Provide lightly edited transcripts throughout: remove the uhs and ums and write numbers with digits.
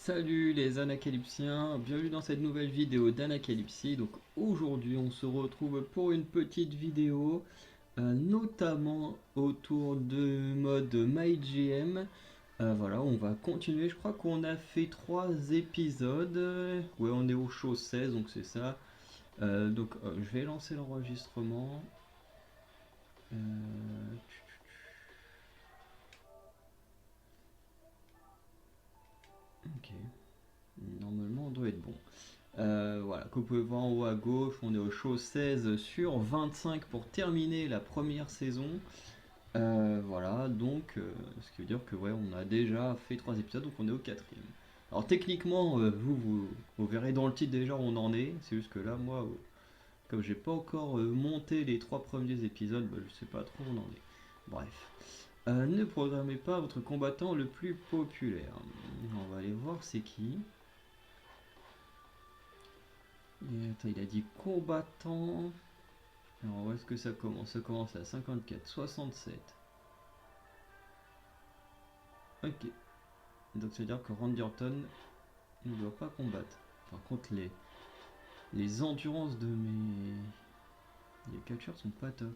Salut les Anacalypsiens, bienvenue dans cette nouvelle vidéo d'Anacalypsie. Donc aujourd'hui on se retrouve pour une petite vidéo, notamment autour de mode MyGM. Voilà, on va continuer, je crois qu'on a fait 3 épisodes. Ouais, on est au show 16, donc c'est ça. Je vais lancer l'enregistrement. Euh, ok, normalement on doit être bon. Voilà, comme vous pouvez voir en haut à gauche, on est au show 16 sur 25 pour terminer la première saison. Voilà, ce qui veut dire que ouais, on a déjà fait 3 épisodes, donc on est au quatrième. Alors techniquement, vous verrez dans le titre déjà où on en est, c'est juste que là, moi, comme j'ai pas encore monté les 3 premiers épisodes, bah, je sais pas trop où on en est. Bref. Ne programmez pas votre combattant le plus populaire. On va aller voir c'est qui. Et, attends, il a dit combattant. Alors où est-ce que ça commence? Ça commence à 54, 67. Ok. Donc ça veut dire que Randy Orton ne doit pas combattre. Par contre, les endurances de mes... Les captures sont pas top.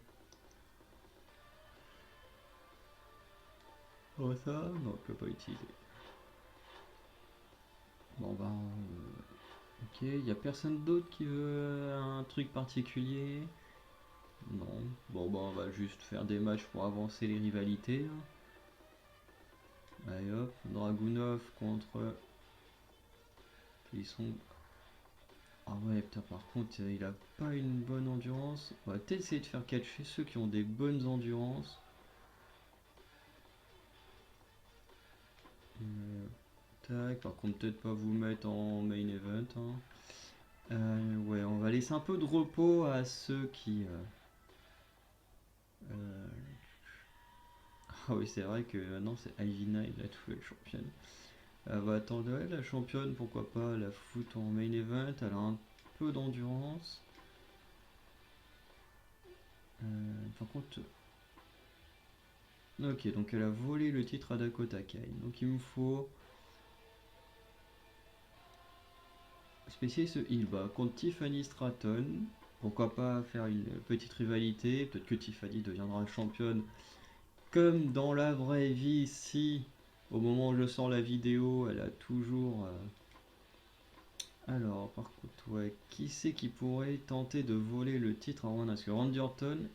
Oh ça, non, je peux pas utiliser. Bon bah... ok, il y a personne d'autre qui veut un truc particulier. Non. Bon bah on va juste faire des matchs pour avancer les rivalités. Allez hop, Dragunov contre... Ils sont... Ah ouais, putain, par contre, il a pas une bonne endurance. On va peut-être essayer de faire catcher ceux qui ont des bonnes endurances. Euh, tac, par contre, peut-être pas vous mettre en main event, hein. Ouais, on va laisser un peu de repos à ceux qui... euh, Ah oui, c'est vrai que maintenant c'est Ivy il a tout la championne. Bah attendez, ouais, la championne, pourquoi pas la foutre en main event, elle a un peu d'endurance. Par contre, ok, donc elle a volé le titre à Dakota Kai. Donc il me faut spécialiste heal bah, contre Tiffany Stratton. Pourquoi pas faire une petite rivalité. Peut-être que Tiffany deviendra championne comme dans la vraie vie si au moment où je sors la vidéo elle a toujours... Alors par contre ouais, qui c'est qui pourrait tenter de voler le titre à Ronda? Parce que Randy Orton...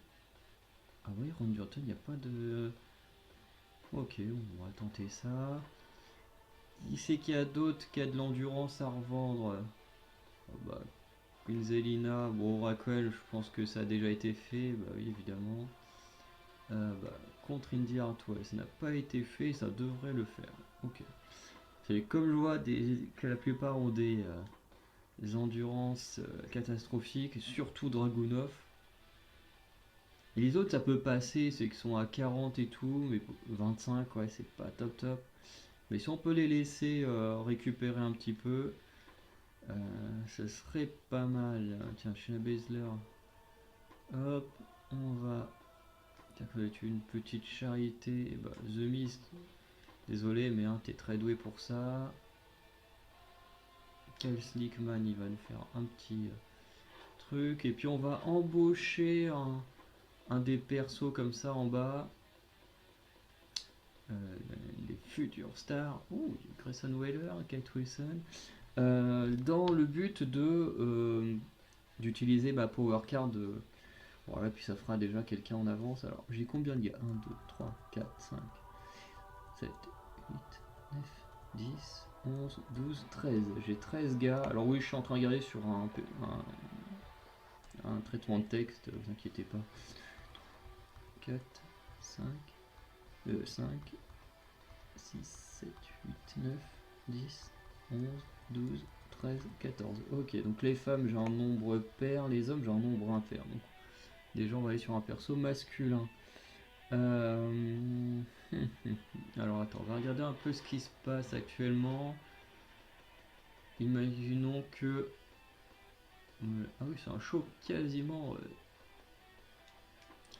Ah oui, Randy Orton, il n'y a pas de... Ok, on va tenter ça. Qui c'est qu'il y a d'autre qui a de l'endurance à revendre? Oh, bah, Queen Zelina, bon Raquel, je pense que ça a déjà été fait, bah oui évidemment. Bah, contre Indy Hartwell, ça n'a pas été fait, ça devrait le faire. Ok. C'est comme je vois que la plupart ont des endurances catastrophiques, surtout Dragunov. Et les autres ça peut passer, c'est qu'ils sont à 40 et tout, mais 25 ouais c'est pas top top. Mais si on peut les laisser récupérer un petit peu, euh, ça serait pas mal. Tiens, Shayna Baszler. Hop, on va... Tiens, ça va être une petite charité. Et bah, The Mist, désolé, mais hein, t'es très doué pour ça. Kyle Slickman, il va nous faire un petit truc. Et puis on va embaucher un des persos comme ça en bas. Euh, les futures stars. Ouh, Grayson Waller, Kate Wilson. Dans le but d'utiliser ma power card. Voilà, puis ça fera déjà quelqu'un en avance. Alors, j'ai combien de gars? 1, 2, 3, 4, 5, 7, 8, 9, 10, 11, 12, 13. J'ai 13 gars. Alors oui, je suis en train de regarder sur un traitement de texte, vous inquiétez pas. 4, 5, 5, 6, 7, 8, 9, 10, 11, 12, 13, 14. Ok, donc les femmes, j'ai un nombre pair, les hommes, j'ai un nombre impair. Donc déjà, on va aller sur un perso masculin. Euh... Alors attends, on va regarder un peu ce qui se passe actuellement. Imaginons que... Ah oui, c'est un show quasiment...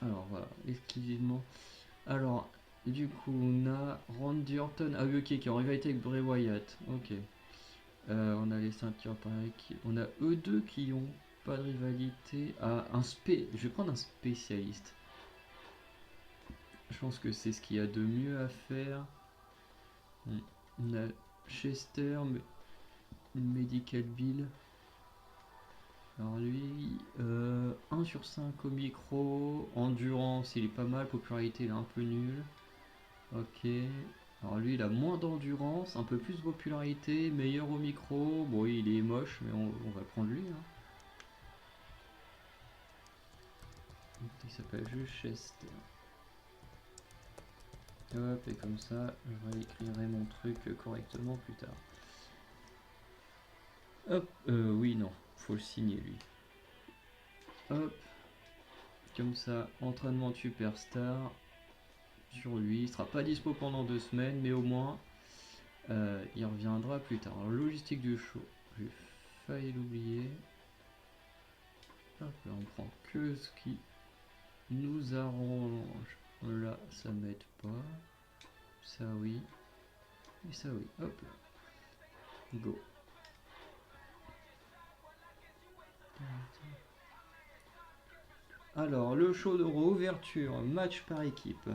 Alors voilà, exclusivement. Alors, du coup, on a Randy Orton. Ah oui, ok, qui est en rivalité avec Bray Wyatt. Ok. On a les ceintures pareil. On a eux deux qui ont pas de rivalité. Ah, je vais prendre un spécialiste. Je pense que c'est ce qu'il y a de mieux à faire. On a Chester, Medical Bill. Alors lui, 1 sur 5 au micro. Endurance, il est pas mal. Popularité, il est un peu nul. Ok. Alors lui, il a moins d'endurance, un peu plus de popularité, meilleur au micro. Bon, il est moche, mais on va prendre lui. Hein. Il s'appelle juste Chester. Hop, et comme ça, je réécrirai mon truc correctement plus tard. Hop, oui, non, faut le signer lui. Hop, comme ça, entraînement de superstar sur lui. Il sera pas dispo pendant 2 semaines, mais au moins, il reviendra plus tard. Alors, logistique du show, j'ai failli l'oublier. Hop, là, on prend que ce qui nous arrange. Là, ça m'aide pas. Ça, oui. Et ça, oui. Hop là. Go. Alors, le show de ouverture, match par équipe.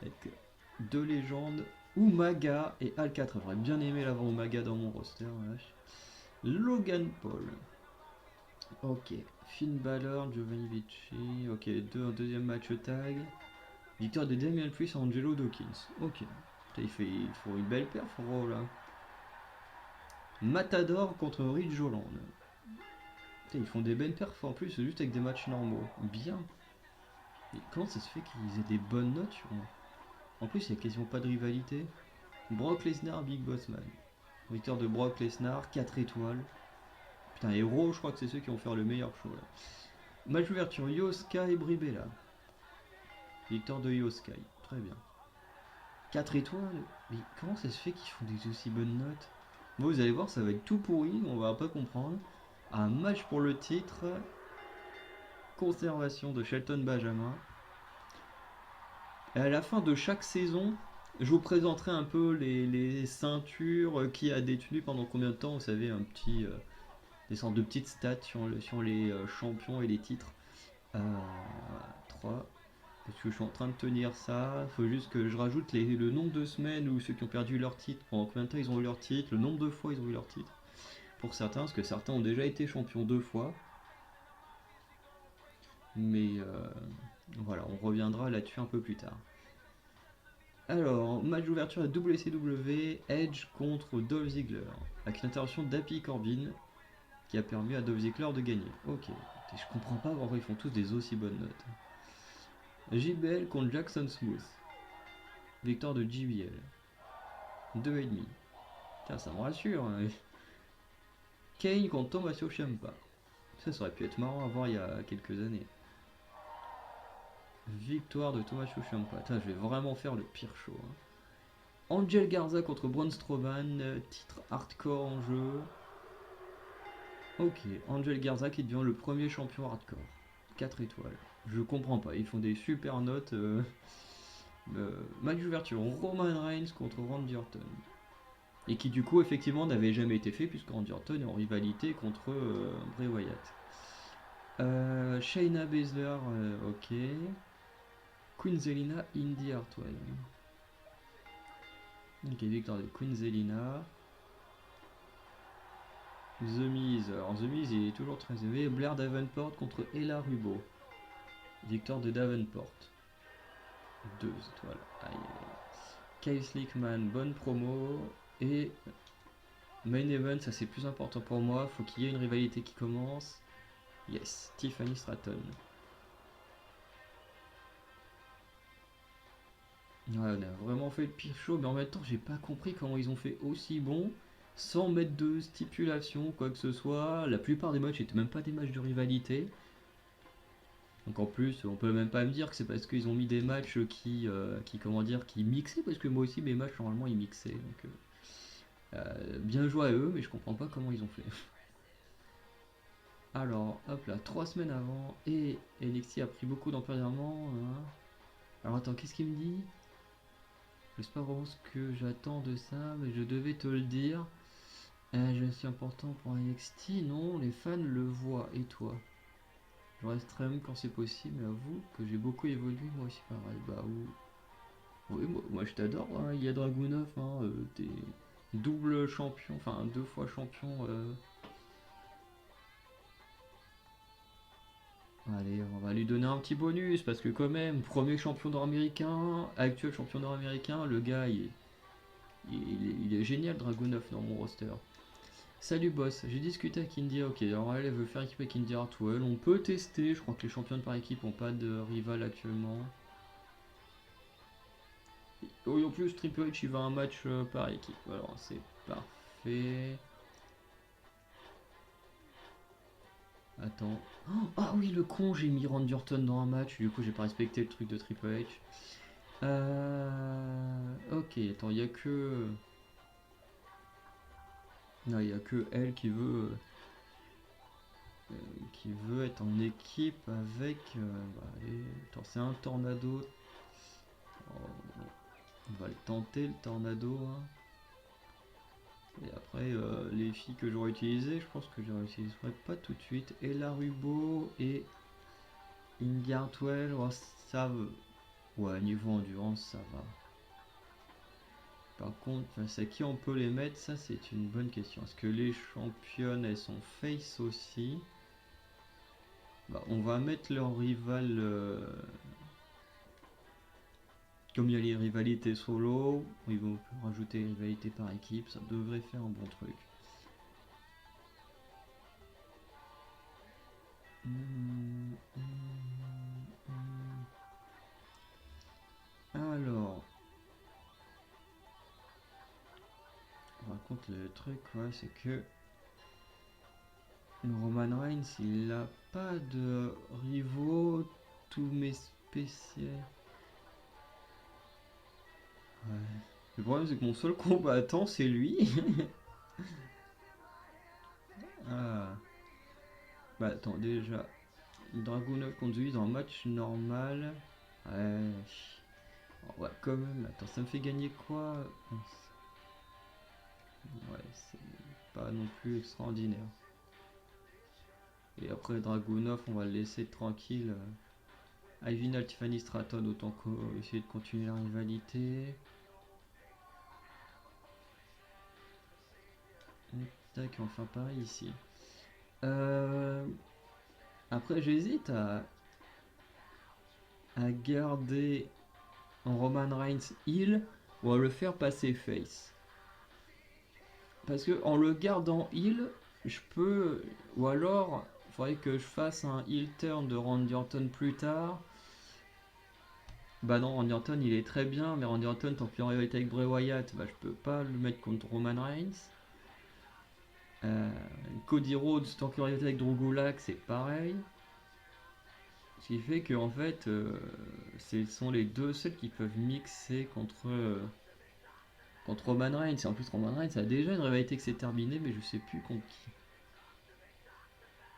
Avec 2 légendes, Umaga et Alcatra. J'aurais bien aimé l'avoir Umaga dans mon roster. Vache. Logan Paul. Ok. Finn Balor, Giovanni Vinci. Ok, un deuxième match tag. Victoire de Damian Priest, Angelo Dawkins. Ok. Il faut une belle perf, Raw là. Matador contre Ridge Holland. Ils font des belles perfs en plus, juste avec des matchs normaux. Bien. Et comment ça se fait qu'ils aient des bonnes notes sur moi? En plus, il n'y a quasiment pas de rivalité. Brock Lesnar, Big Boss Man. Victoire de Brock Lesnar, 4 étoiles. Putain, Héros, je crois que c'est ceux qui vont faire le meilleur show là. Match d'ouverture, Yoska et Bribella. Victoire de Yoska, très bien. 4 étoiles. Mais comment ça se fait qu'ils font des aussi bonnes notes? Bon, vous allez voir, ça va être tout pourri, on va pas comprendre. Un match pour le titre. Conservation de Shelton Benjamin. Et à la fin de chaque saison, je vous présenterai un peu les ceintures, qui a détenu pendant combien de temps. Vous savez, des sortes de petites stats sur les champions et les titres. 3. Parce que je suis en train de tenir ça. Il faut juste que je rajoute le nombre de semaines où ceux qui ont perdu leur titre, pendant combien de temps ils ont eu leur titre, le nombre de fois ils ont eu leur titre. Pour certains, parce que certains ont déjà été champions 2 fois. Mais voilà, on reviendra là-dessus un peu plus tard. Alors, match d'ouverture à WCW, Edge contre Dolph Ziggler, avec une intervention d'Happy Corbin qui a permis à Dolph Ziggler de gagner. Ok, je comprends pas pourquoi ils font tous des aussi bonnes notes. JBL contre Jackson Smooth, victoire de JBL, 2,5. Tiens, ça me rassure. Hein. Kane contre Tommaso Ciampa, ça aurait pu être marrant à voir il y a quelques années. Victoire de Tommaso Ciampa. Tiens, je vais vraiment faire le pire show. Hein. Angel Garza contre Braun Strowman, titre hardcore en jeu. Ok, Angel Garza qui devient le premier champion hardcore. 4 étoiles. Je comprends pas, ils font des super notes. Match d'ouverture, Roman Reigns contre Randy Orton. Et qui du coup effectivement n'avait jamais été fait puisque Randy Orton est en rivalité contre Bray Wyatt. Shayna Baszler, ok. Queen Zelina, Indy Hartwell. Ok, victoire de Queen Zelina. The Miz, alors The Miz il est toujours très élevé. Blair Davenport contre Ella Rubo. Victoire de Davenport. 2 étoiles. Aïe. Kyle Slickman, bonne promo. Et Main Event, ça c'est plus important pour moi. Faut qu'il y ait une rivalité qui commence. Yes, Tiffany Stratton. Ouais, on a vraiment fait le pire show, mais en même temps, j'ai pas compris comment ils ont fait aussi bon sans mettre de stipulation, quoi que ce soit. La plupart des matchs étaient même pas des matchs de rivalité. Donc en plus, on peut même pas me dire que c'est parce qu'ils ont mis des matchs comment dire, qui mixaient, parce que moi aussi mes matchs normalement ils mixaient. Donc bien joué à eux, mais je comprends pas comment ils ont fait. Alors, hop là, 3 semaines avant, et NXT a pris beaucoup d'empirement. Hein. Alors attends, qu'est-ce qu'il me dit? Je sais pas vraiment ce que j'attends de ça, mais je devais te le dire. Je suis important pour NXT, non, les fans le voient, et toi? Je reste même quand c'est possible, mais avoue que j'ai beaucoup évolué, moi aussi pareil. Bah oui, moi je t'adore, hein, il y a Dragunov, hein, t'es double champion, enfin 2 fois champion. Allez, on va lui donner un petit bonus, parce que quand même, premier champion nord-américain, actuel champion nord-américain, le gars il est génial Dragunov dans mon roster. Salut boss, j'ai discuté avec India, ok, alors elle veut faire équipe avec India Hartwell, on peut tester, je crois que les championnes par équipe n'ont pas de rival actuellement. Oui, en plus Triple H il va un match par équipe, alors c'est parfait. Attends. Oh, ah oui, le con, j'ai mis Randy Orton dans un match, du coup j'ai pas respecté le truc de Triple H. Ok, attends, il y a que. Non, il y a que elle qui veut être en équipe avec. Bah, allez, attends, c'est un tornado. Oh, on va le tenter, le tornado, hein. Et après, les filles que j'aurais utilisées, je pense que je les utiliserai pas tout de suite. Ella Rubo et Ingartwell, oh, ça va. Ouais, niveau endurance, ça va. Par contre, c'est à qui on peut les mettre? Ça, c'est une bonne question. Est-ce que les championnes, elles sont face aussi? Bah, on va mettre leur rival. Comme il y a les rivalités solo, ils vont rajouter les rivalités par équipe. Ça devrait faire un bon truc. Alors, par contre, le truc, ouais, c'est que Roman Reigns, il a pas de rivaux, tous mes spéciaux. Ouais. Le problème, c'est que mon seul combattant, c'est lui. Ah. Bah, attends, déjà, Dragunov conduit dans un match normal. Ouais. Oh, ouais, quand même. Attends, ça me fait gagner quoi? Ouais, c'est pas non plus extraordinaire. Et après Dragunov, on va le laisser tranquille. Ivinal, Tiffany Stratton, autant essayer de continuer la rivalité. Tac, enfin pareil ici. Euh, Après, j'hésite à garder Roman Reigns heel ou à le faire passer face. Parce que en le gardant heel, je peux. Ou alors, il faudrait que je fasse un heel turn de Randy Orton plus tard. Bah non, Randy Orton il est très bien, mais Randy Orton, tant qu'il est en rivalité avec Bray Wyatt, bah je peux pas le mettre contre Roman Reigns. Euh, Cody Rhodes, tant qu'il est en rivalité avec Drew Gulak, c'est pareil. Ce qui fait que en fait, ce sont les deux seuls qui peuvent mixer contre Roman Reigns. Et en plus, Roman Reigns a déjà une rivalité qui s'est terminée, mais je sais plus contre qui.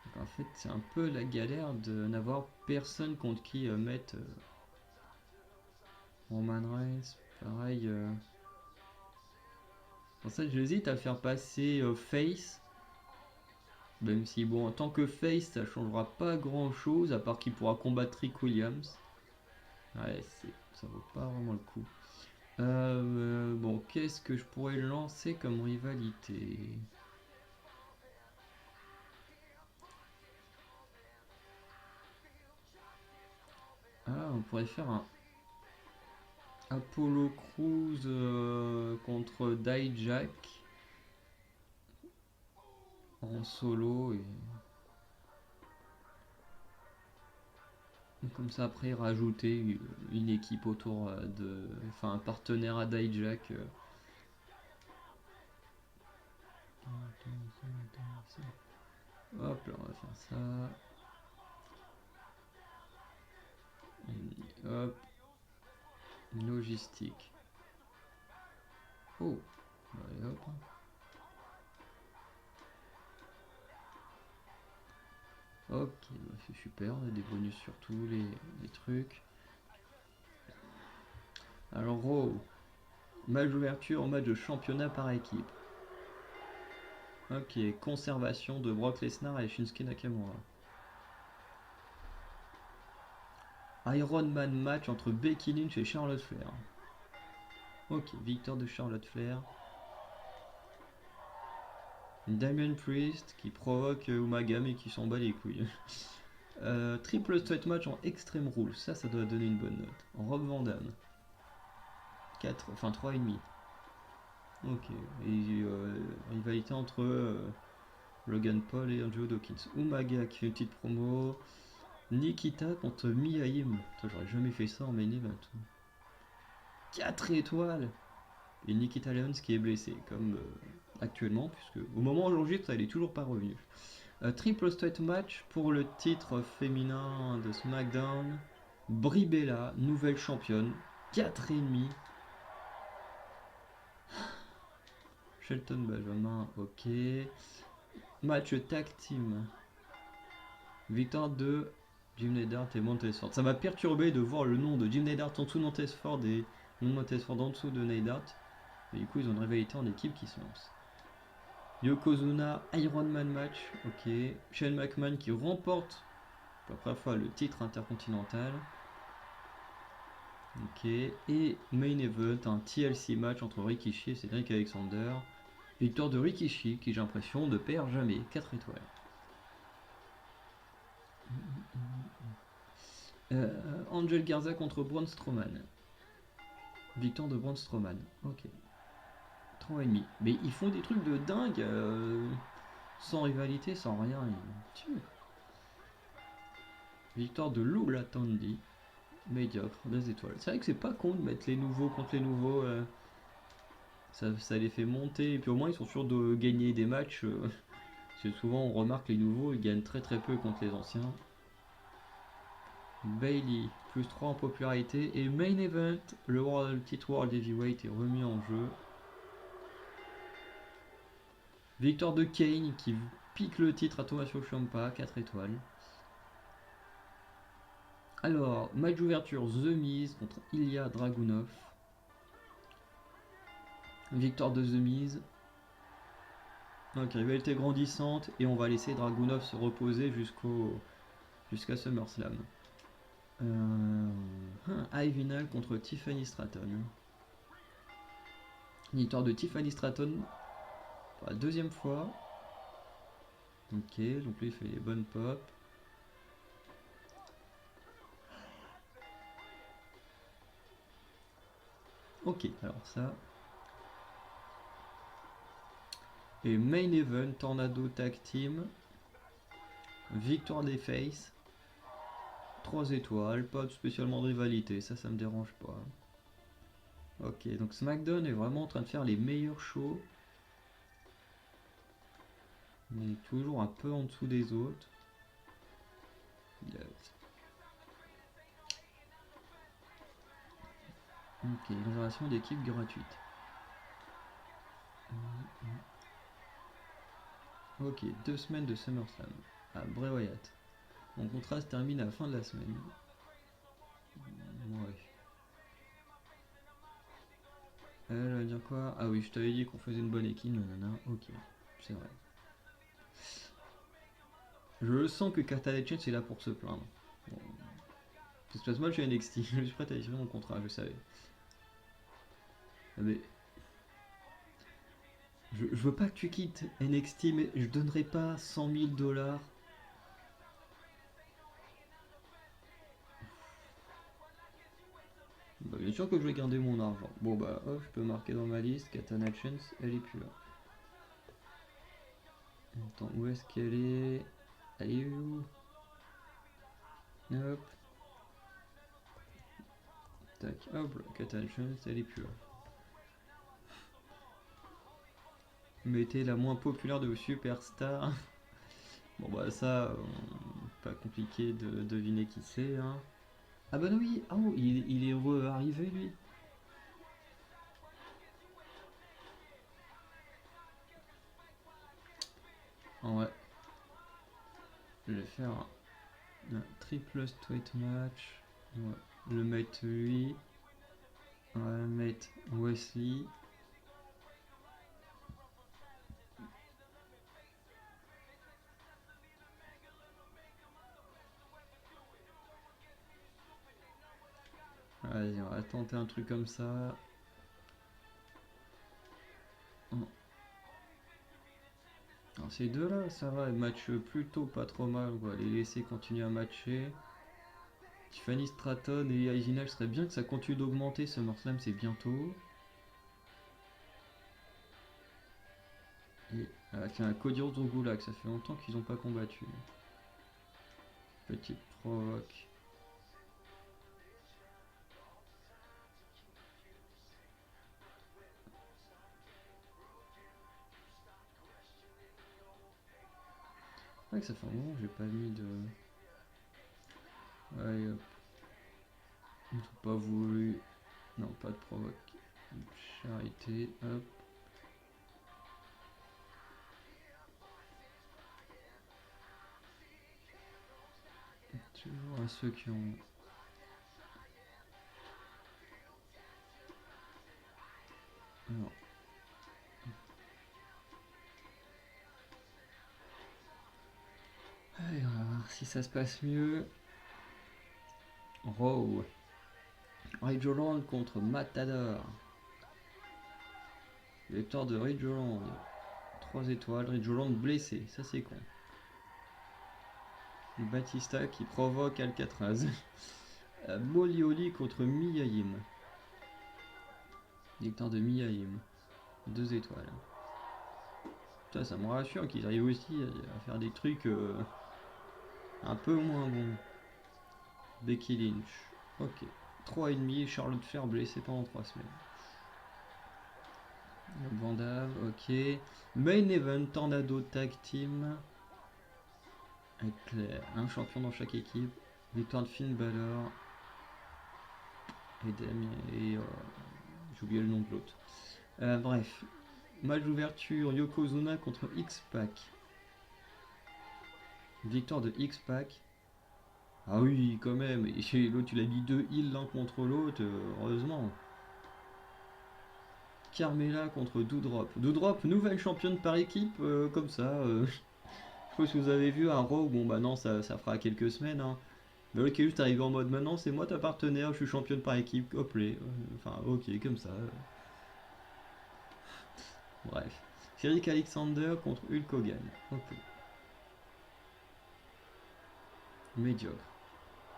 Donc en fait, c'est un peu la galère de n'avoir personne contre qui mettre Roman Reigns. Pareil. Pour ça, j'hésite à faire passer Face. Même si, bon, en tant que Face, ça changera pas grand chose, à part qu'il pourra combattre Rick Williams. Ouais, ça vaut pas vraiment le coup. Bon, qu'est-ce que je pourrais lancer comme rivalité? Ah, on pourrait faire un Apollo Crews contre Dijak en solo et comme ça après rajouter une équipe autour enfin un partenaire à Dijak. Hop là, on va faire ça. Hop, logistique. Oh, allez hop. Ok, bah c'est super, on a des bonus sur tous les trucs. Alors, Raw, match d'ouverture, match de championnat par équipe. Ok, conservation de Brock Lesnar et Shinsuke Nakamura. Iron Man match entre Becky Lynch et Charlotte Flair. Ok, victoire de Charlotte Flair. Damien Priest qui provoque Umaga mais qui s'en bat les couilles. Triple threat match en Extreme Rules, ça doit donner une bonne note. Rob Van Dam. 4, enfin 3,5. Ok, et rivalité entre Logan Paul et Andrew Dawkins. Umaga qui fait une petite promo. Nikita contre Mia Yim. J'aurais jamais fait ça en main event. 4 étoiles. Et Nikita Lyons qui est blessé, comme actuellement, puisque au moment où j'enregistre, elle est toujours pas revenue. Triple threat match pour le titre féminin de SmackDown. Brie Bella, nouvelle championne, 4,5. Shelton Benjamin, ok. Match tag team. Victoire de Jim Neidhart et Montez Ford. Ça m'a perturbé de voir le nom de Jim Neidhart en dessous de Montez Ford et le nom de Montez Ford en dessous de Neidhart. Et du coup, ils ont une rivalité en équipe qui se lance. Yokozuna Iron Man match, ok. Shane McMahon qui remporte pour la première fois le titre intercontinental. Ok. Et main event, un TLC match entre Rikishi et Cedric Alexander. Victoire de Rikishi qui j'ai l'impression ne perd jamais. 4 étoiles. Angel Garza contre Braun Strowman. Victoire de Braun Strowman. Ok. 3,5. Mais ils font des trucs de dingue. Sans rivalité, sans rien. Ils tuent. Victoire de Lula Tandy. Médiocre, 2 étoiles. C'est vrai que c'est pas con de mettre les nouveaux contre les nouveaux. Ça les fait monter. Et puis au moins ils sont sûrs de gagner des matchs. Parce que souvent on remarque les nouveaux, ils gagnent très très peu contre les anciens. Bailey, plus 3 en popularité. Et main event, le titre World Heavyweight est remis en jeu. Victoire de Kane qui pique le titre à Tommaso Ciampa, 4 étoiles. Alors, match d'ouverture, The Miz contre Ilya Dragunov. Victoire de The Miz. Donc rivalité grandissante et on va laisser Dragunov se reposer jusqu'à SummerSlam. Ivinal contre Tiffany Stratton. Victoire de Tiffany Stratton pour la 2e fois. Ok, donc lui il fait les bonnes pop. Ok, alors ça. Et main event, Tornado Tag Team. Victoire des Faces. 3 étoiles, pas spécialement de rivalité, ça me dérange pas. Ok, donc SmackDown est vraiment en train de faire les meilleurs shows. Mais toujours un peu en dessous des autres. Ok, réservation d'équipe gratuite. Ok, 2 semaines de SummerSlam. Ah, Bray Wyatt. Mon contrat se termine à la fin de la semaine. Ouais. Elle va dire quoi? Ah oui, je t'avais dit qu'on faisait une bonne équipe, nanana. Ok, c'est vrai. Je sens que Katalechet est là pour se plaindre. Bon. Ça se passe mal chez NXT, je suis prêt à écrire mon contrat, je savais. Mais je veux pas que tu quittes NXT, mais je donnerai pas 100 000 $. Bah, bien sûr que je vais garder mon argent. Bon bah hop, je peux marquer dans ma liste, Katana Chance, elle est plus là. Attends, où est-ce qu'elle est? Elle est où? Hop. Tac, hop, Katana Chance, elle est plus là. Mettez la moins populaire de vos superstars. Bon bah ça, pas compliqué de deviner qui c'est. Hein. Ah bah oui, oh, il est arrivé lui. Ouais, je vais faire un triple straight match. Ouais. Le mettre lui. On va mettre Wesley. Vas-y, on va tenter un truc comme ça. Alors ces deux-là, ça va, ils matchent plutôt pas trop mal. On va les laisser continuer à matcher. Tiffany Stratton et Aizinal, serait bien que ça continue d'augmenter. SummerSlam, c'est bientôt. Et tiens, Cody Rhodes au Goulag, ça fait longtemps qu'ils n'ont pas combattu. Petite provoque. C'est vrai que ça fait un moment que j'ai pas mis de... Allez hop. Ils n'ont pas voulu... Non, pas de provoque. Charité, hop. Toujours à ceux qui ont... Alors. Allez, on va voir si ça se passe mieux. Raw. Ridge Holland contre Matador. Victoire de Ridge Holland. 3 étoiles. Ridge Holland blessé. Ça c'est con. Batista qui provoque Alcatraz. Molioli contre Miyaim. Victoire de Miyaim. 2 étoiles. Putain, ça me rassure qu'ils arrivent aussi à faire des trucs un peu moins bons. Becky Lynch. Ok. 3,5. Charlotte Flair blessé pendant 3 semaines. Van Damme, ok. Main Event, Tornado Tag Team. Avec un champion dans chaque équipe. Victoire de Finn Balor. Et Damien. Et j'ai oublié le nom de l'autre. Bref. Match d'ouverture, Yokozuna contre X-Pac. Victoire de X-Pac. Ah oui, quand même. Et l'autre, il a mis 2 heals l'un contre l'autre. Heureusement. Carmella contre Doudrop. Doudrop, nouvelle championne par équipe, comme ça. Je sais pas si vous avez vu un Raw. Bon, bah non, ça fera quelques semaines. Hein. Mais l'autre qui est juste arrivé en mode maintenant, c'est moi ta partenaire, je suis championne par équipe. Hop, enfin, ok, comme ça. Bref. Cedric Alexander contre Hulk Hogan. Ok. Médiocre.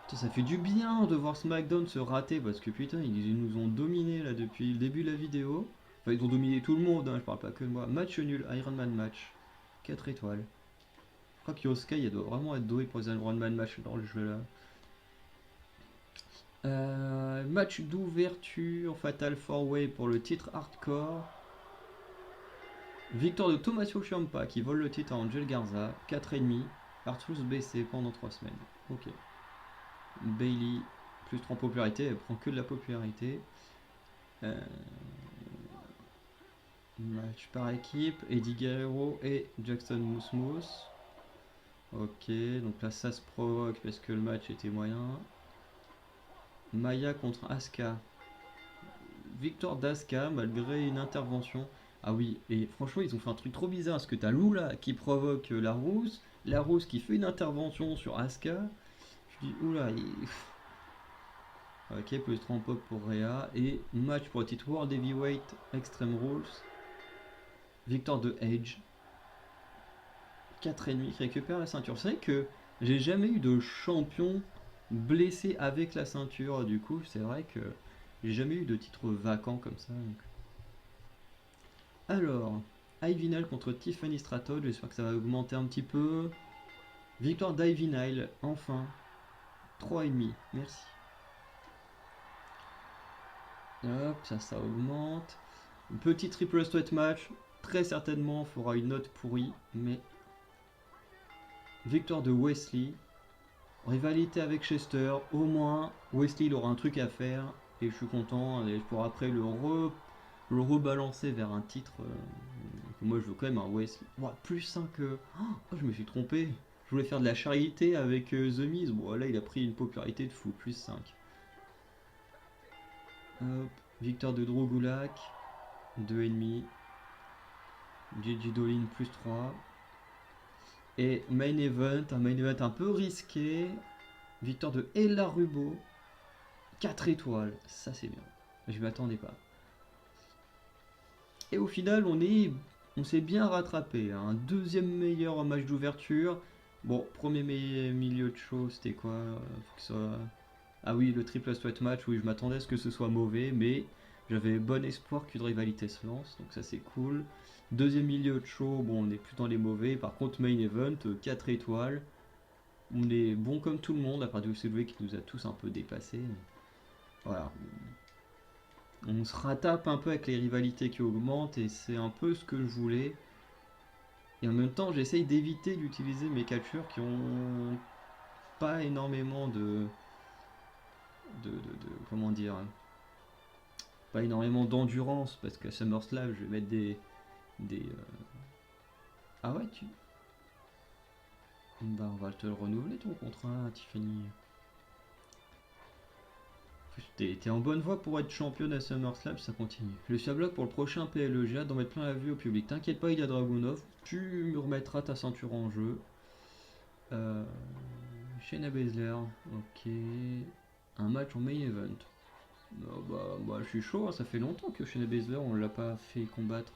Putain, ça fait du bien de voir SmackDown se rater parce que putain, ils nous ont dominé là depuis le début de la vidéo. Enfin, ils ont dominé tout le monde, hein, je parle pas que de moi. Match nul, Iron Man match. 4 étoiles. Je crois qu'Yosuke, il doit vraiment être doué pour les Iron Man match dans le jeu là. Match d'ouverture, Fatal 4-Way pour le titre hardcore. Victoire de Tommaso Ciampa qui vole le titre à Angel Garza. 4,5. R-Truth baissé pendant 3 semaines. Ok. Bailey, plus 3 en popularité, elle prend que de la popularité. Match par équipe, Eddie Guerrero et Jackson Mousmous. Ok, donc là ça se provoque parce que le match était moyen. Maya contre Asuka. Victoire d'Asuka malgré une intervention. Ah oui, et franchement ils ont fait un truc trop bizarre parce que t'as Lula qui provoque la Rousse qui fait une intervention sur Asuka. Je dis oula, ok, plus 30 pop pour Rhea. Et match pour le titre World Heavyweight Extreme Rules. Victoire de Edge. 4,5 qui récupère la ceinture. C'est vrai que j'ai jamais eu de champion blessé avec la ceinture. Du coup, c'est vrai que j'ai jamais eu de titre vacant comme ça. Donc. Alors, Ivy Nile contre Tiffany Stratton. J'espère que ça va augmenter un petit peu. Victoire d'Ivy Nile, enfin. 3,5. Merci. Hop, ça augmente. Petit triple threat match. Très certainement fera une note pourrie, mais victoire de Wesley. Rivalité avec Chester. Au moins, Wesley il aura un truc à faire. Et je suis content. Et je pourrai après le rebalancer vers un titre. Moi, je veux quand même un Wesley. Ouais, plus 5. Oh, je me suis trompé. Je voulais faire de la charité avec The Miz. Bon, là, il a pris une popularité de fou. Plus 5. Hop. Victoire de Drew Gulak. 2,5. Gigi Dolin plus 3. Et un main event un peu risqué. Victoire de Ella Rubo. 4 étoiles, ça c'est bien. Je m'attendais pas. Et au final, on s'est bien rattrapé. Un deuxième meilleur match d'ouverture. Bon, premier milieu de show, c'était quoi faut que ça soit... Ah oui, le triple sweat match, oui, je m'attendais à ce que ce soit mauvais, mais j'avais bon espoir qu'une rivalité se lance, donc ça c'est cool. Deuxième milieu de show, bon, on est plus dans les mauvais. Par contre, main event, 4 étoiles. On est bon comme tout le monde, à part du WCW qui nous a tous un peu dépassés. Voilà. On se rattrape un peu avec les rivalités qui augmentent et c'est un peu ce que je voulais. Et en même temps, j'essaye d'éviter d'utiliser mes catcheurs qui ont pas énormément comment dire, pas énormément d'endurance parce qu'à SummerSlam, je vais mettre Ah ouais, bah, on va te le renouveler ton contrat, Tiffany. T'es en bonne voie pour être championne à SummerSlam, ça continue. Je suis à bloc pour le prochain PLEGA, d'en mettre plein la vue au public. T'inquiète pas, il y a Dragunov, tu me remettras ta ceinture en jeu. Shayna Baszler, ok. Un match en main event. Bah, je suis chaud, hein, ça fait longtemps que Shayna Baszler on l'a pas fait combattre.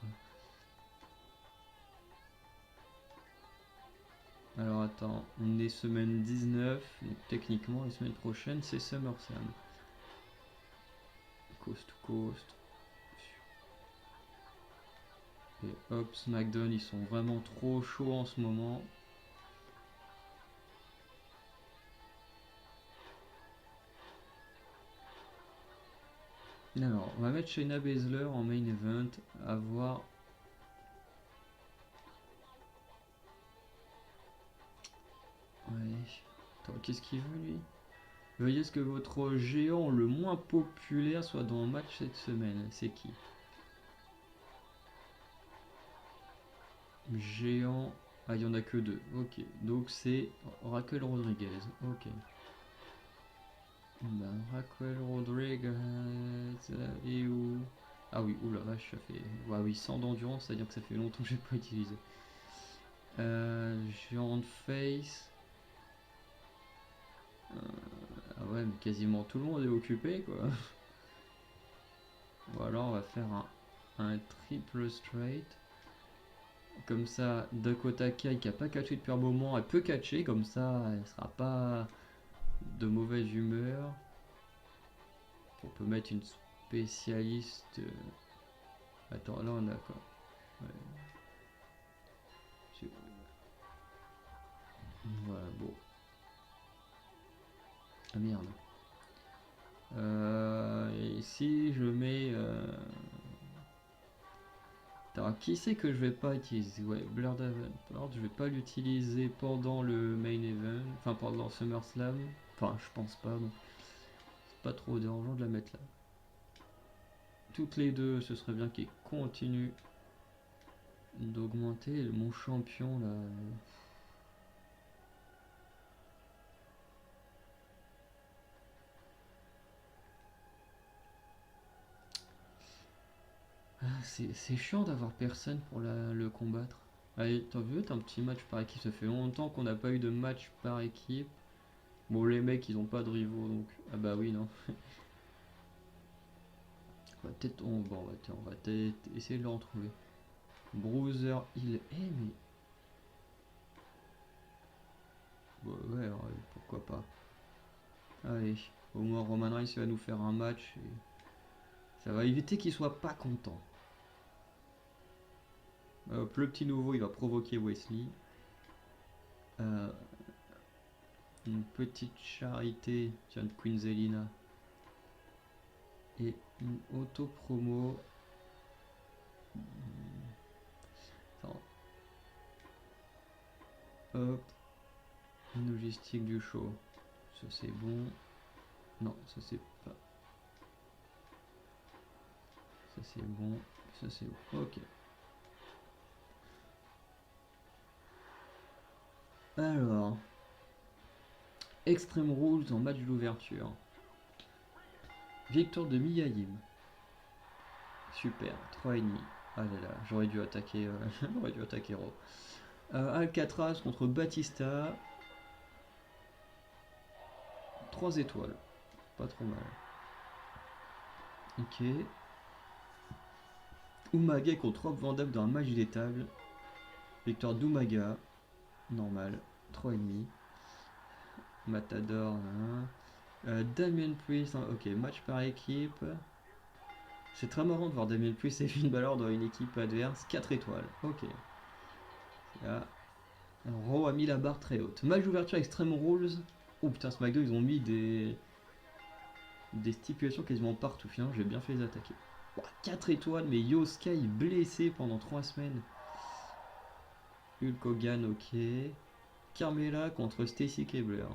Alors attends, on est semaine 19, donc techniquement la semaine prochaine c'est SummerSlam. Coast to Coast. Et hop, SmackDown, ils sont vraiment trop chauds en ce moment. Alors, on va mettre Shayna Baszler en main event, à voir. Ouais. Attends, qu'est-ce qu'il veut lui? Veuillez ce que votre géant le moins populaire soit dans le match cette semaine. C'est qui? Géant. Ah, il n'y en a que deux. Ok. Donc c'est Raquel Rodriguez. Ok. Bah, Raquel Rodriguez. Et où? Ah oui, oula vache, ça fait. Ouais, oui, 100 d'endurance, c'est-à-dire que ça fait longtemps que j'ai pas utilisé. Géant de face. Ah ouais, mais quasiment tout le monde est occupé quoi. Ou alors on va faire un triple straight. Comme ça, Dakota Kai qui a pas catché depuis un moment, elle peut catcher, comme ça elle sera pas de mauvaise humeur. On peut mettre une spécialiste. Attends, là on a quoi? Ouais. Voilà, bon. Ah merde. Ici je mets. Alors, qui c'est que je vais pas utiliser? Ouais, Blur Davenport, je vais pas l'utiliser pendant le main event, enfin pendant SummerSlam. Enfin, je pense pas, donc c'est pas trop dérangeant de la mettre là. Toutes les deux, ce serait bien qu'ils continuent d'augmenter. Mon champion là. Ah, c'est chiant d'avoir personne pour le combattre. Allez, t'as vu, t'as un petit match par équipe, ça fait longtemps qu'on n'a pas eu de match par équipe. Bon, les mecs, ils ont pas de rivaux, donc... Ah bah oui, non. On va peut-être essayer de le retrouver. Bruiser, il est... mais... Bon, ouais, pourquoi pas. Allez, au moins Roman Reigns va nous faire un match. Et ça va éviter qu'il soit pas content. Hop, le petit nouveau, il va provoquer Wesley. Une petite charité, tiens, de Queen Zelina. Et une auto-promo. Attends. Hop. Une logistique du show. Ça c'est bon. Non, ça c'est pas. Ça c'est bon. Ça c'est bon. Ok. Alors. Extreme Rules en match d'ouverture. Victoire de Miyahim. Super, 3,5. Ah là là, j'aurais dû attaquer, j'aurais dû attaquer Raw. Alcatraz contre Batista. 3 étoiles. Pas trop mal. Ok. Umaga contre Rob Van Dam dans un match d'étable. Victoire d'Umaga. Normal. 3,5. Matador. Hein. Damien Priest. Hein. Ok, match par équipe. C'est très marrant de voir Damien Priest et Finn Balor dans une équipe adverse. 4 étoiles. Ok. Là. Raw a mis la barre très haute. Match d'ouverture Extreme Rules. Oh putain, SmackDown, ils ont mis des stipulations quasiment partout. Finalement, j'ai bien fait les attaquer. 4 étoiles, mais Yo Sky blessé pendant 3 semaines. Hulk Hogan, ok. Carmella contre Stacy Keibler.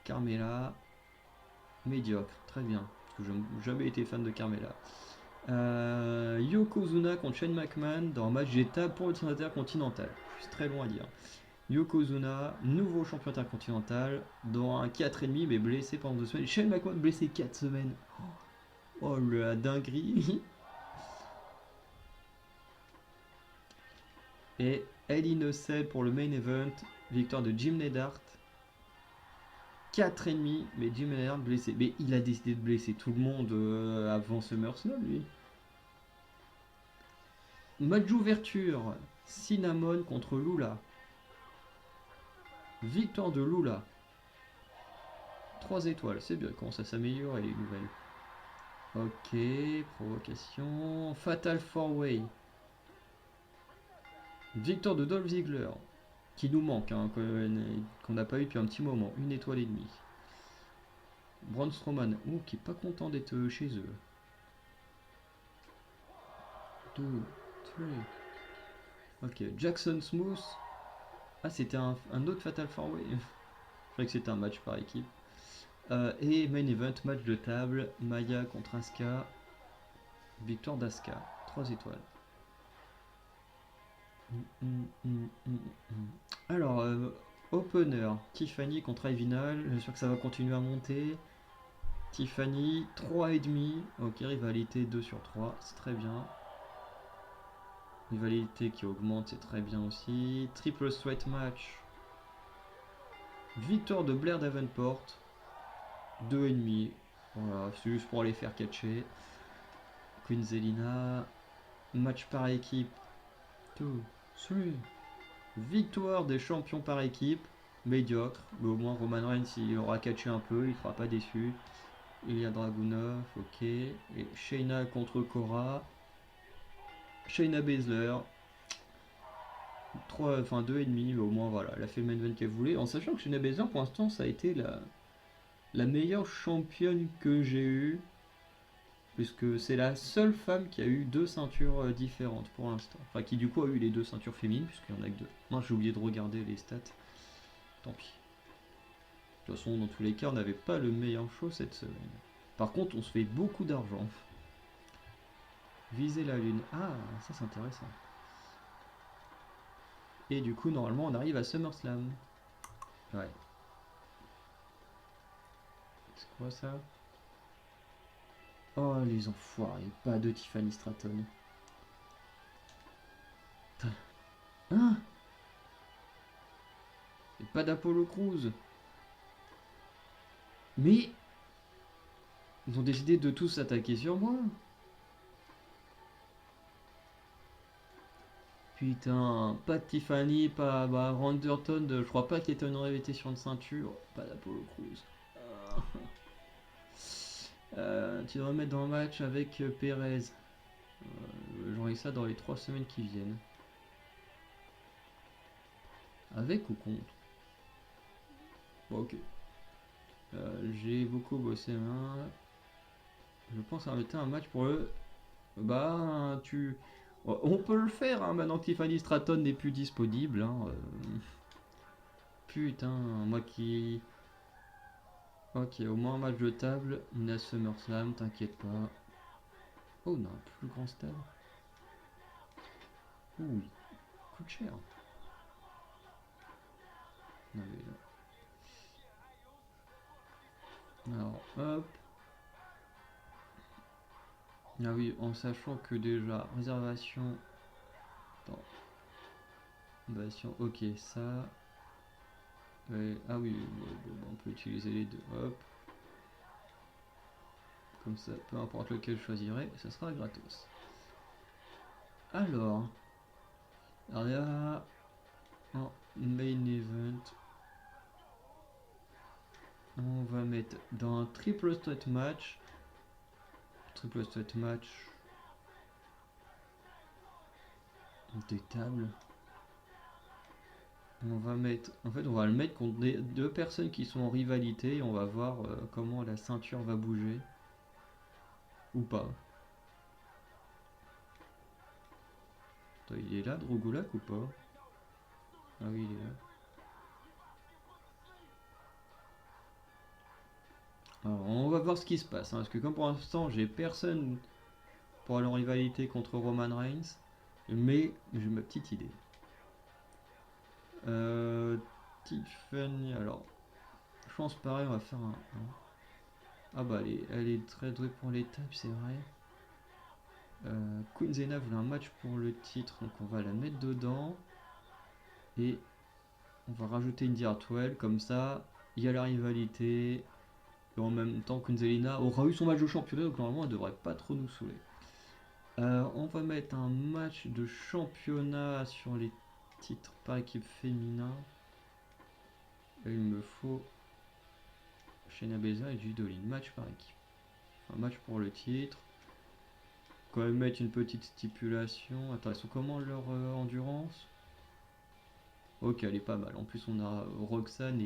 Carmella, médiocre, très bien. Parce que je n'ai jamais été fan de Carmella. Yokozuna contre Shane McMahon dans un match d'étape pour le titre intercontinental. C'est très long à dire. Yokozuna, nouveau champion intercontinental, dans un 4,5 mais blessé pendant 2 semaines. Shane McMahon blessé 4 semaines. Oh la dinguerie. Et El Innocent pour le main event, victoire de Jim Neidhart. 4,5 mais Jim Neidhart blessé. Mais il a décidé de blesser tout le monde avant SummerSlam lui. Match d'ouverture, Cinnamon contre Lula. Victoire de Lula. 3 étoiles, c'est bien, comment ça s'améliore les nouvelles. Ok, provocation. Fatal 4-Way. Victoire de Dolph Ziggler. Qui nous manque, hein, qu'on n'a pas eu depuis un petit moment. 1 étoile et demie. Braun Strowman, qui est pas content d'être chez eux. 2, 3. Ok, Jackson Smooth. Ah, c'était un autre Fatal 4-Way. Je croyais que c'était un match par équipe. Et main event, match de table, Maya contre Asuka. Victoire d'Asuka, 3 étoiles. Alors, opener, Tiffany contre Ivinal. J'espère que ça va continuer à monter. Tiffany, 3,5. Ok, rivalité 2 sur 3, c'est très bien. Rivalité qui augmente, c'est très bien aussi. Triple threat match. Victoire de Blair Davenport. 2,5. Voilà, c'est juste pour les faire catcher. Queen Zelina. Match par équipe. 2, 3. Victoire des champions par équipe. Médiocre. Mais au moins Roman Reigns il aura catché un peu, il ne sera pas déçu. Ilya Dragunov, ok. Et Shayna contre Cora. Shayna Baszler. 2,5, mais au moins voilà, elle a fait le main event qu'elle voulait. En sachant que Shayna Baszler pour l'instant ça a été la meilleure championne que j'ai eue. Puisque c'est la seule femme qui a eu 2 ceintures différentes pour l'instant. Enfin, qui du coup a eu les 2 ceintures féminines, puisqu'il y en a que 2. Moi j'ai oublié de regarder les stats. Tant pis. De toute façon, dans tous les cas, on n'avait pas le meilleur show cette semaine. Par contre, on se fait beaucoup d'argent. Viser la lune. Ah, ça c'est intéressant. Et du coup, normalement, on arrive à SummerSlam. Ouais. C'est quoi ça? Oh, les enfoirés. Pas de Tiffany Stratton. Hein? Et pas d'Apollo Crews. Mais ils ont décidé de tous s'attaquer sur moi. Putain, pas de Tiffany, pas Randy Orton, je crois pas qu'il était une rivalité sur une ceinture. Pas d'Apollo Crews. Tu dois mettre dans le match avec Perez. J'aurai ça dans les 3 semaines qui viennent. Avec ou contre? Bon, ok. J'ai beaucoup bossé. Hein. Je pense inviter un match pour le. Bah, tu. On peut le faire hein, maintenant que Tiffany Stratton n'est plus disponible. Hein, Putain, moi qui. Ok, au moins un match de table. On est à SummerSlam, t'inquiète pas. Oh, on a un plus grand stade. Ouh, il coûte cher. Non, alors, hop. Ah oui, en sachant que déjà, réservation. Attends. Réservation, ok, ça. Ah oui, on peut utiliser les deux. Hop. Comme ça, peu importe lequel je choisirai, ça sera gratos. Alors il y a un main event. On va mettre dans un triple threat match. Triple threat match. Des tables. On va mettre. En fait, on va le mettre contre deux personnes qui sont en rivalité et on va voir comment la ceinture va bouger. Ou pas. Attends, il est là, Drogulak ou pas? Ah oui, il est là. Alors, on va voir ce qui se passe. Parce que comme pour l'instant, j'ai personne pour aller en rivalité contre Roman Reigns. Mais j'ai ma petite idée. Tiffany, alors. Je pense pareil, on va faire un. Ah bah elle est très douée pour les tables, c'est vrai. Queen Zena voulait un match pour le titre, donc on va la mettre dedans. Et on va rajouter Indy Hartwell, comme ça, il y a la rivalité. Et en même temps, Queen Zelina aura eu son match de championnat, donc normalement elle devrait pas trop nous saouler. On va mettre un match de championnat sur les titres par équipe féminin. Et il me faut Shayna Baszler et Judolin, match par équipe. Un match pour le titre. Quand même mettre une petite stipulation. Attends, elles sont comment leur endurance? Ok, elle est pas mal. En plus, on a Roxanne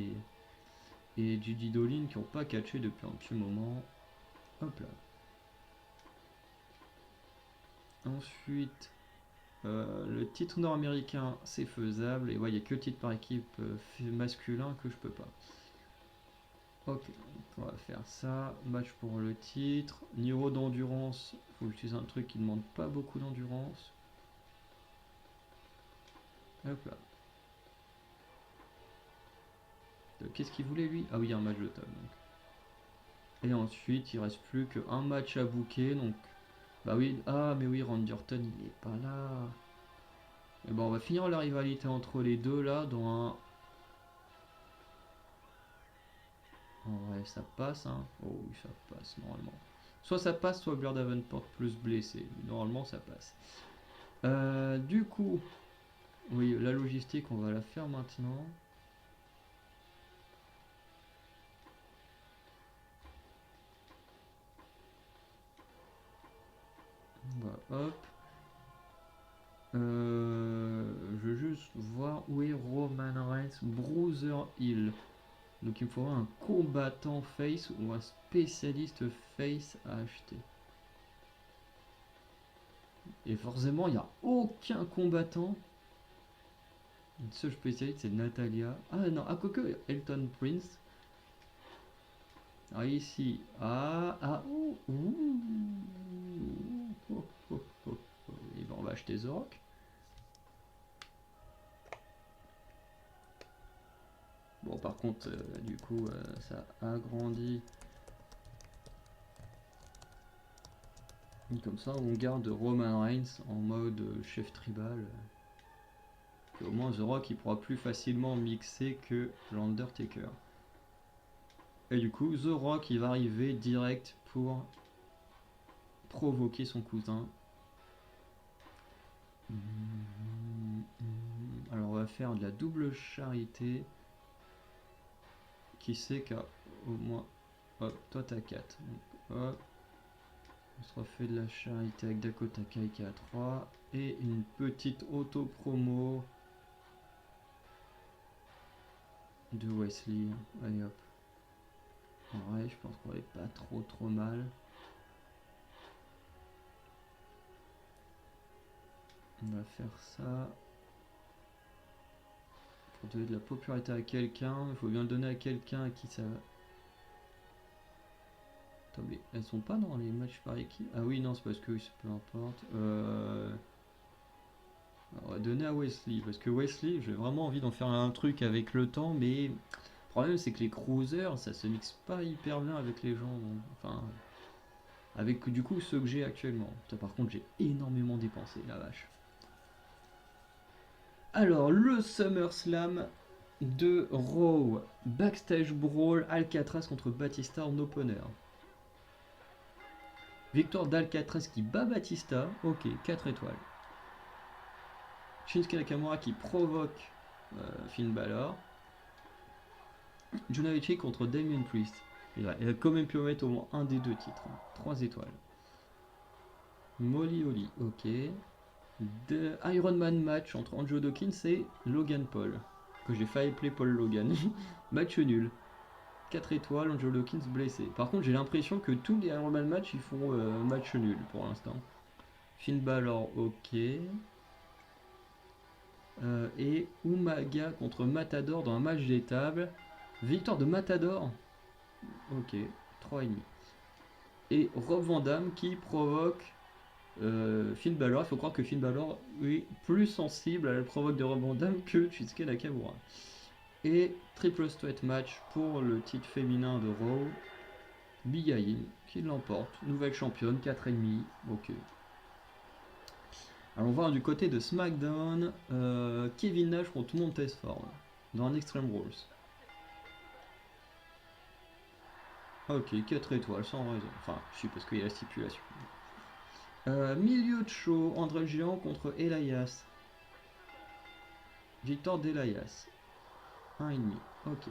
et Gigi Dolin qui n'ont pas catché depuis un petit moment. Hop là. Ensuite, le titre nord-américain, c'est faisable. Et ouais, il n'y a que le titre par équipe masculin que je peux pas. Ok, on va faire ça. Match pour le titre. Niveau d'endurance, faut que j'utilise un truc qui ne demande pas beaucoup d'endurance. Hop là. Qu'est-ce qu'il voulait lui? Ah oui, un match de table. Donc. Et ensuite, il reste plus qu'un match à booker. Donc, bah oui, ah mais oui, Randy Orton, il est pas là. Et bon, on va finir la rivalité entre les deux là dans un. En vrai, ça passe, hein. Oh oui, ça passe normalement. Soit ça passe, soit Blair Davenport plus blessé. Normalement, ça passe. Du coup, oui, la logistique, on va la faire maintenant. On va, hop. Je veux juste voir où est Roman Reigns, Bruiser Hill. Donc il me faudra un combattant face ou un spécialiste face à acheter. Et forcément, il n'y a aucun combattant. Une seule spécialiste, c'est Natalia. Ah non, à quoique Elton Prince. Ah ici. Ouh, oh, oh, oh, oh. Et ben on va acheter The Rock. Bon par contre, du coup, ça agrandit. Comme ça, on garde Roman Reigns en mode chef tribal. Et au moins, The Rock il pourra plus facilement mixer que l'Undertaker. Et du coup, The Rock il va arriver direct pour provoquer son cousin. Alors, on va faire de la double charité. Qui sait qu'à au moins. Hop, toi t'as 4. Donc, hop. On se refait de la charité avec Dakota Kai qui a 3. Et une petite auto-promo de Wesley. Allez hop. Ouais, je pense qu'on est pas trop mal. On va faire ça. Pour donner de la popularité à quelqu'un, il faut bien le donner à quelqu'un à qui ça va. Attends, mais elles sont pas dans les matchs par équipe? Ah oui, non, c'est parce que peu importe. On va donner à Wesley, parce que Wesley, j'ai vraiment envie d'en faire un truc avec le temps, mais le problème c'est que les cruisers, ça se mixe pas hyper bien avec les gens. Donc, enfin, avec du coup ceux que j'ai actuellement. Putain, par contre, j'ai énormément dépensé, la vache. Alors, le SummerSlam de Raw, Backstage Brawl, Alcatraz contre Batista en opener. Victoire d'Alcatraz qui bat Batista. Ok, 4 étoiles. Shinsuke Nakamura qui provoque Finn Balor. Junavichi contre Damien Priest. Il a quand même pu mettre au moins un des deux titres. 3 étoiles. Molly Holly, ok. De Iron Man match entre Angelo Dawkins et Logan Paul. Que j'ai failli appeler Paul Logan. Match nul. 4 étoiles, Angelo Dawkins blessé. Par contre, j'ai l'impression que tous les Iron Man match, ils font match nul pour l'instant. Finn Balor, ok. Et Umaga contre Matador dans un match des tables. Victoire de Matador. Ok, 3,5. Et Rob Van Dam qui provoque Finn Balor. Il faut croire que Finn Balor est plus sensible à la provoque de Rob Van Dam que Shinsuke Nakamura. Et triple threat match pour le titre féminin de Raw. Bigail qui l'emporte. Nouvelle championne, 4,5. Ok. Alors on va voir du côté de SmackDown. Kevin Nash contre Montez Ford dans un Extreme Rules. Ok, 4 étoiles sans raison. Enfin, je suis parce qu'il y a la stipulation. Milieu de show, André le Géant contre Elias. Victoire d'Elias. 1,5. Ok.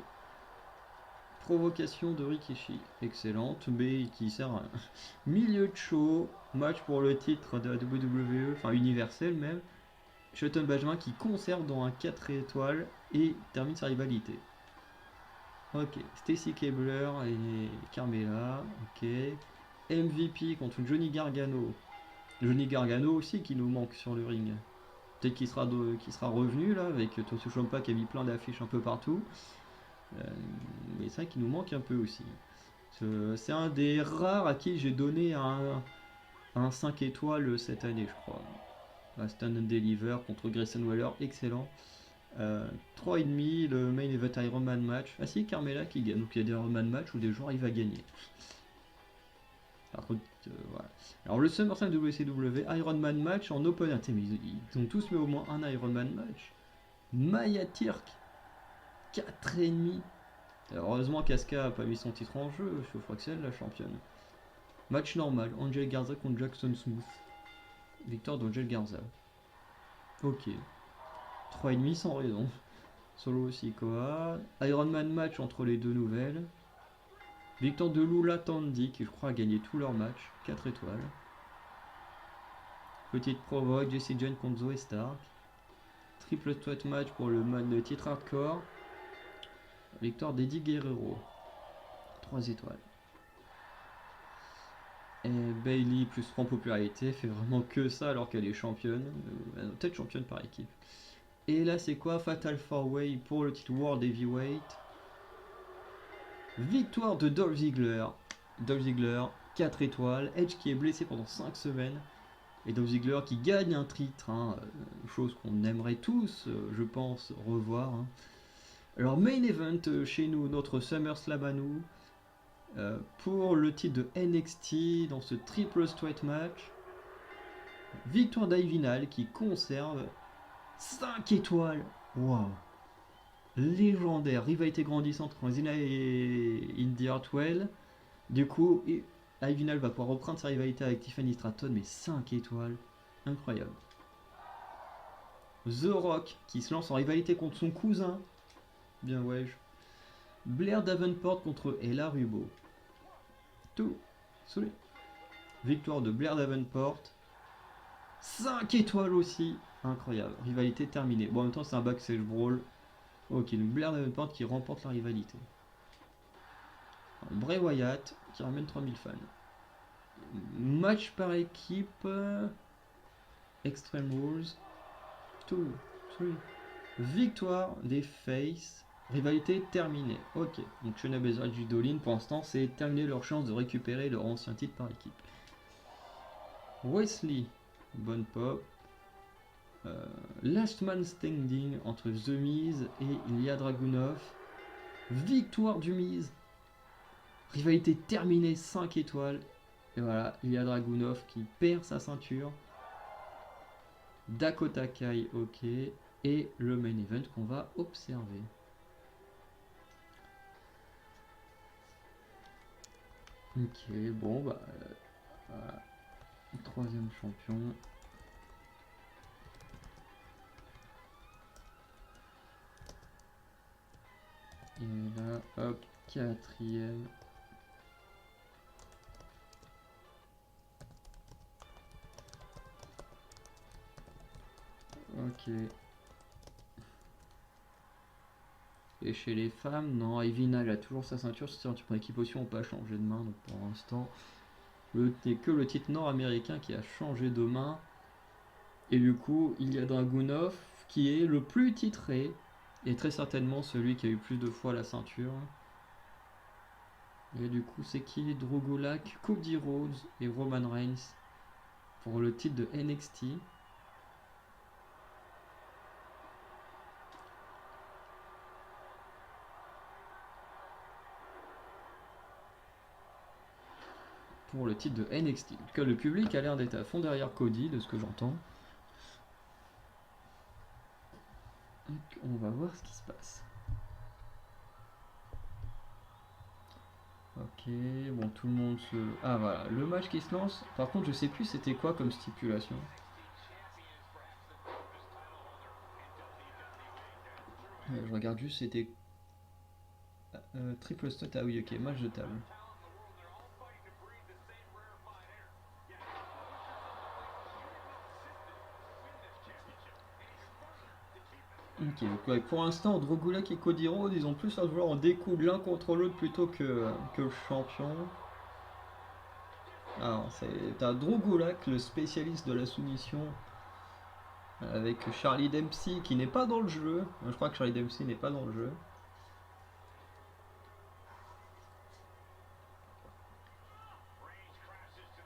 Provocation de Rikishi. Excellente, mais qui sert à rien. Milieu de show, match pour le titre de la WWE, enfin universel même. Shelton Benjamin qui conserve dans un 4 étoiles et termine sa rivalité. Ok, Stacy Keibler et Carmella, ok. MVP contre Johnny Gargano. Johnny Gargano aussi qui nous manque sur le ring. Peut-être qu'il sera revenu là avec Tosu Ciampa qui a mis plein d'affiches un peu partout. Mais c'est vrai qu'il nous manque un peu aussi. C'est un des rares à qui j'ai donné un 5 étoiles cette année, je crois. Stand and Deliver contre Grayson Waller, excellent. 3,5 le main event Iron Man match. Ah si, Carmella qui gagne. Donc il y a des Iron Man match où des joueurs il va gagner. Par contre, voilà. Alors le SummerSlam WCW Iron Man match en open. Mais ils ont tous mis au moins un Iron Man match. Maya Turk, 4,5. Heureusement qu'Asuka a pas mis son titre en jeu. Je crois que c'est elle la championne. Match normal. Angel Garza contre Jackson Smooth. Victoire d'Angel Garza. Ok. 3,5 sans raison. Solo Sikoa. Iron Man match entre les deux nouvelles. Victoire de Lula Tandy qui je crois a gagné tous leurs matchs. 4 étoiles. Petite provoque, Jessie Jane contre Zoe Stark. Triple threat match pour le titre hardcore. Victoire d'Eddie Guerrero. 3 étoiles. Et Bailey plus 3 en popularité, fait vraiment que ça alors qu'elle est championne. Peut-être championne par équipe. Et là c'est quoi? Fatal 4-Way pour le titre World Heavyweight. Victoire de Dolph Ziggler. Dolph Ziggler, 4 étoiles. Edge qui est blessé pendant 5 semaines. Et Dolph Ziggler qui gagne un titre. Chose qu'on aimerait tous, je pense, revoir. Alors main event chez nous, notre SummerSlam à nous. Pour le titre de NXT dans ce triple threat match. Victoire d'Ivinal qui conserve 5 étoiles. Waouh! Légendaire, rivalité grandissante entre Zina et Indy Hartwell. Du coup, Ivinal va pouvoir reprendre sa rivalité avec Tiffany Stratton, mais 5 étoiles. Incroyable. The Rock qui se lance en rivalité contre son cousin. Bien ouais. Blair Davenport contre Ella Rubo. Tout. Solide. Victoire de Blair Davenport. 5 étoiles aussi. Incroyable. Rivalité terminée. Bon, en même temps, c'est un backstage brawl. Ok, donc Blair Davenport qui remporte la rivalité. Bray Wyatt qui ramène 3000 fans. Match par équipe. Extreme Rules. 2, 3. Victoire des Face. Rivalité terminée. Ok, donc Shayna Baszler et Judolin, pour l'instant, c'est terminé leur chance de récupérer leur ancien titre par équipe. Wesley, bonne pop. Last Man Standing entre The Miz et Ilya Dragunov. Victoire du Miz. Rivalité terminée, 5 étoiles. Et voilà, Ilya Dragunov qui perd sa ceinture. Dakota Kai, ok. Et le main event qu'on va observer. Ok, bon, bah. Voilà. Troisième champion. Et là, hop, quatrième. Ok. Et chez les femmes, non, Evina elle a toujours sa ceinture. C'est pour équipe aussi, on peut pas changer de main. Donc pour l'instant, n'est que le titre nord-américain qui a changé de main. Et du coup, il y a Dragunov qui est le plus titré. Et très certainement celui qui a eu plus de fois la ceinture. Et du coup, c'est qui? Drogulak, Cody Rhodes et Roman Reigns pour le titre de NXT. Pour le titre de NXT. En tout cas, le public a l'air d'être à fond derrière Cody, de ce que j'entends. Donc, on va voir ce qui se passe. Ok, bon, tout le monde se... Ah, voilà, le match qui se lance. Par contre, je sais plus c'était quoi comme stipulation. Je regarde juste, c'était... triple stot, ah oui, ok, match de table. Ok, donc ouais, pour l'instant, Drogulak et Cody Rhodes, ils ont plus à vouloir en découdre l'un contre l'autre plutôt que le champion. Alors, t'as Drogulak, le spécialiste de la soumission, avec Charlie Dempsey qui n'est pas dans le jeu. Je crois que Charlie Dempsey n'est pas dans le jeu.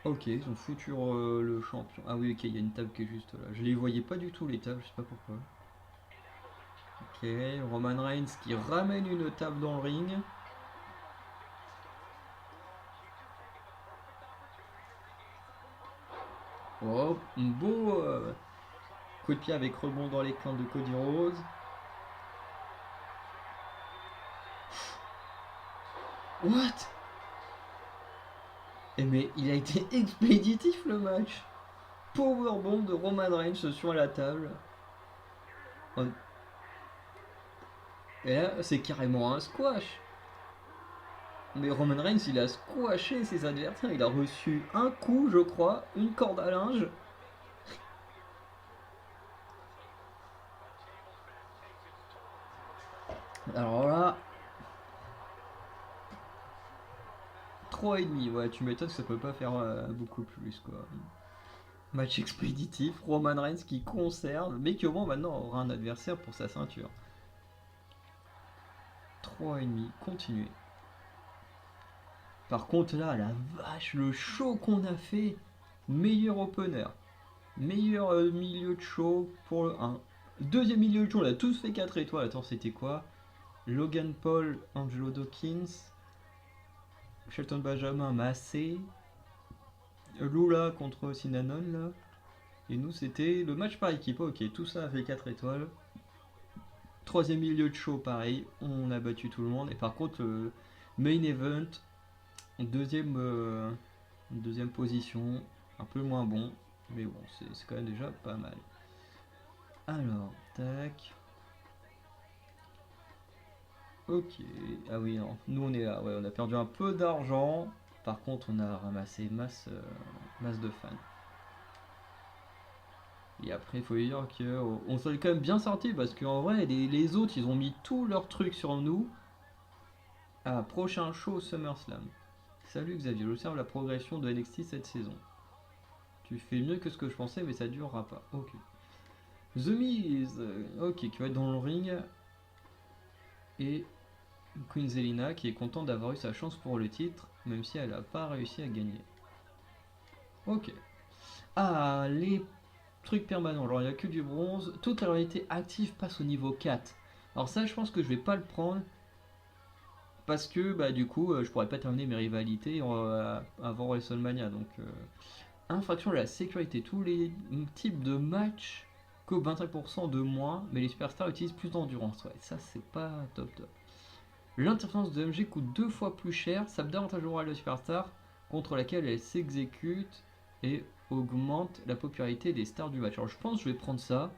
Ok, ils ont foutu le champion. Ah oui, ok, il y a une table qui est juste là. Je les voyais pas du tout les tables, je sais pas pourquoi. Ok, Roman Reigns qui ramène une table dans le ring. Oh, un beau coup de pied avec rebond dans les clans de Cody Rhodes. What? Eh mais il a été expéditif le match. Powerbomb de Roman Reigns sur la table. Et là, c'est carrément un squash. Mais Roman Reigns, il a squashé ses adversaires. Il a reçu un coup, je crois, une corde à linge. Alors là, 3,5. Ouais, tu m'étonnes que ça peut pas faire beaucoup plus, quoi. Match expéditif. Roman Reigns qui conserve, mais qui au moins maintenant aura un adversaire pour sa ceinture. 3,5. Continuez. Par contre, là, la vache, le show qu'on a fait. Meilleur opener. Meilleur milieu de show pour le 1. Deuxième milieu de show, on a tous fait 4 étoiles. Attends, c'était quoi? Logan Paul, Angelo Dawkins, Shelton Benjamin, Massé, Lula contre Sinanon, là. Et nous, c'était le match par équipe. Ok, tout ça a fait 4 étoiles. Troisième milieu de show, pareil. On a battu tout le monde. Et par contre, main event, deuxième position. Un peu moins bon. Mais bon, c'est quand même déjà pas mal. Alors, tac. Ok. Ah oui, non. Nous, on est là. Ouais, on a perdu un peu d'argent. Par contre, on a ramassé masse de fans. Et après, il faut dire qu'on s'en est quand même bien sorti parce qu'en vrai, les autres, ils ont mis tous leurs trucs sur nous. Ah, prochain show SummerSlam. Salut Xavier, j'observe la progression de NXT cette saison. Tu fais mieux que ce que je pensais, mais ça durera pas. Ok. The Miz, ok, qui va être dans le ring. Et Queen Zelina qui est contente d'avoir eu sa chance pour le titre, même si elle n'a pas réussi à gagner. Ok. Ah, les trucs permanents. Alors, il n'y a que du bronze. Toute la réalité active passe au niveau 4. Alors, ça, je pense que je vais pas le prendre. Parce que, bah, du coup, je pourrais pas terminer mes rivalités avant WrestleMania. Donc, infraction de la sécurité. Tous les types de matchs coupent 25% de moins, mais les superstars utilisent plus d'endurance. Ouais, ça, c'est pas top top. L'interférence de MG coûte 2 fois plus cher, ça me davantage le rôle de superstar. contre laquelle elle s'exécute et augmente la popularité des stars du match. Alors je pense que je vais prendre ça,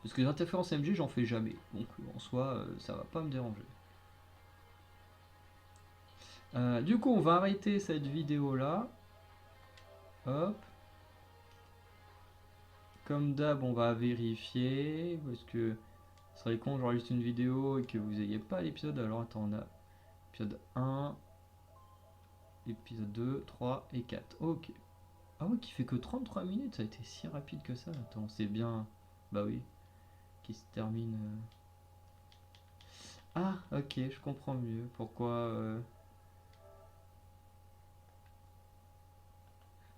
parce que les interférences MG j'en fais jamais, donc en soi ça va pas me déranger. Du coup on va arrêter cette vidéo là. Hop. Comme d'hab on va vérifier, parce que ce serait con j'enregistre une vidéo et que vous n'ayez pas l'épisode. Alors attends, on a épisode 1, épisode 2, 3 et 4. Ok. Ah ouais, qui fait que 33 minutes, ça a été si rapide que ça. Attends, c'est bien. Bah oui, qui se termine. Ah, ok, je comprends mieux. Pourquoi.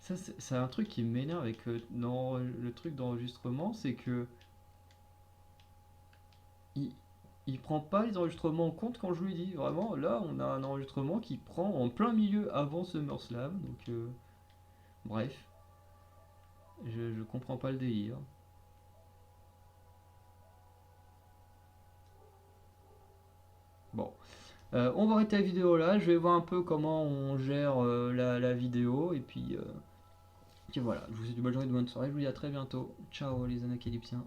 Ça, c'est un truc qui m'énerve avec dans le truc d'enregistrement, c'est que. Il, il prend pas les enregistrements en compte quand je lui dis. Vraiment, là, on a un enregistrement qui prend en plein milieu avant SummerSlam. Donc, bref, je comprends pas le délire. Bon. On va arrêter la vidéo là, je vais voir un peu comment on gère la vidéo et puis voilà, je vous souhaite une bonne journée, une bonne soirée, je vous dis à très bientôt. Ciao les anacalypsiens.